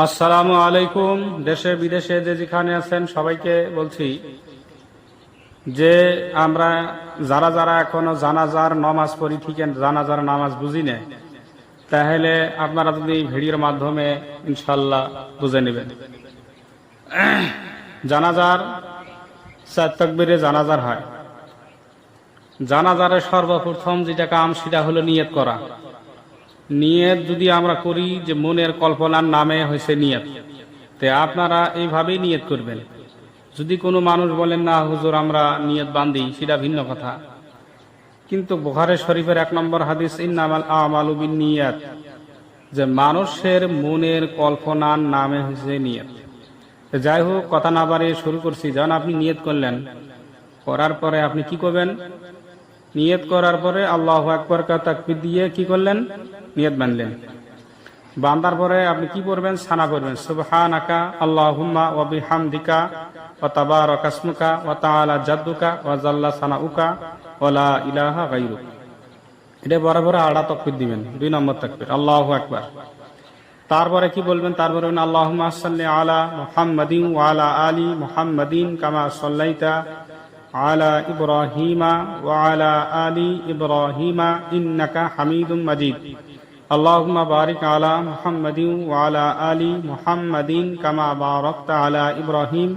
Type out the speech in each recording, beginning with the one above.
আসসালামু আলাইকুম। দেশে বিদেশে যে যেখানে আছেন সবাইকে বলছি যে আমরা যারা যারা এখনো জানাজার নামাজ পড়ি, ঠিক জানাজার নামাজ বুঝি না, তাহলে আপনারা যদি ভিডিওর মাধ্যমে ইনশাল্লাহ বুঝে নেবেন। জানাজার 4 তাকবীরে জানাজার হয়। জানাজারের সর্বপ্রথম যেটা কাম সেটা হলো নিয়ত করা। নিয়ত যদি আমরা করি যে মনের কল্পনার নামে হয়েছে নিয়ত, তে আপনারা এইভাবেই নিয়ত করবেন। যদি কোনো মানুষ বলেন না হুজুর আমরা নিয়ত বান্ধি, সেটা ভিন্ন কথা। কিন্তু বুখারী শরীফের 1 নম্বর হাদিস ইন্নামাল আমালু বিন্নিয়াত, যে মানুষের মনের কল্পনার নামে হয়েছে নিয়ত। যাই হোক, কথা না বাড়িয়ে শুরু করছি। যখন আপনি নিয়ত করলেন, করার পরে আপনি কি করবেন? নিয়ত করার পরে আল্লাহু আকবার কা তাকবীর দিয়ে কি করলেন? নিয়ত বাঁধলেন। বাঁধার পরে আপনি কি করবেন? সানা করবেন, সুবহানাকা আল্লাহুম্মা ওয়া বিহামদিকা ওয়া তাবারাকা ইসমুকা ওয়া তাআলা জাদ্দুকা ওয়া জাল্লা সানাউকা ওয়া লা ইলাহা গায়রুক। এটা বরাবর আড়া তাকবীর দিবেন। 2 নম্বর তাকবীর আল্লাহু আকবার। তারপরে কি বলবেন? তারপরে আল্লাহুম্মা সাল্লি আলা মুহাম্মাদিন ওয়া আলা আলি মুহাম্মাদিন কামা সাল্লাইতা আলা ইব্রাহিমা ওয়া আলা আলি ইব্রাহিমা ইন্নাকা হামিদুম মাজিদ। আল্লাহুম্মা বারিক আলা মুহাম্মাদিন ওয়া আলা আলি মুহাম্মাদিন কামা বারাকতা আলা ইব্রাহিম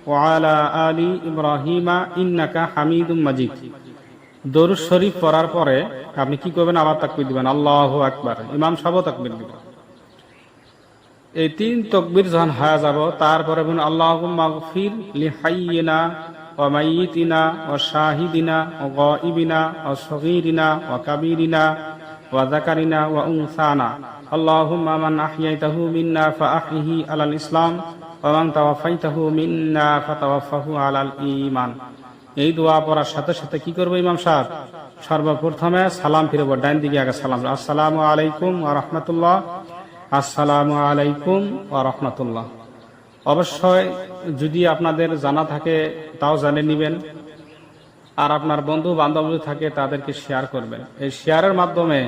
ওয়া আলা আলি ইব্রাহিমা ইন্নাকা হামিদুম মাজিদ। দরুদ শরীফ পড়ার পরে আপনি কি করবেন? আবার তাকবীর দিবেন, আল্লাহু আকবার। ইমাম সাহেবও তাকবীর দিবেন। এই 3 তাকবীর যখন হয়ে যাব, তারপরে বলুন আল্লাহুম্মা গফির লিহাইয়িনা ওয়া মাইয়িতিনা ওয়া শাহিদিনা ওয়া গায়িবিনা ওয়া সগীরিনা ওয়া কাবীরিনা ওয়া যাকারিনা ওয়া উনসানা। আল্লাহুম্মা মান আহইয়াইতাহু মিন্না ফাআহইহি আলাল ইসলাম ওয়া মান তাওয়াফাইতাহু মিন্না ফাতাওয়াফাহু আলাল ঈমান। এই দোয়া পড়ার সাথে সাথে কি করবে ইমাম সাহেব? সর্বপ্রথমে সালাম ফিরব, ডান দিকে আগে সালাম, আসসালামু আলাইকুম ওয়া রাহমাতুল্লাহ, আসসালামু আলাইকুম ওয়া রাহমাতুল্লাহ। অবশ্যই যদি আপনাদের জানা থাকে তাও জেনে নেবেন, আর আপনার বন্ধু বান্ধব থাকে তাদেরকে শেয়ার করবেন। এই শেয়ারের মাধ্যমে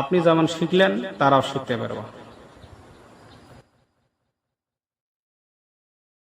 আপনি যেমন শিখলেন তারাও শিখতে পারবে।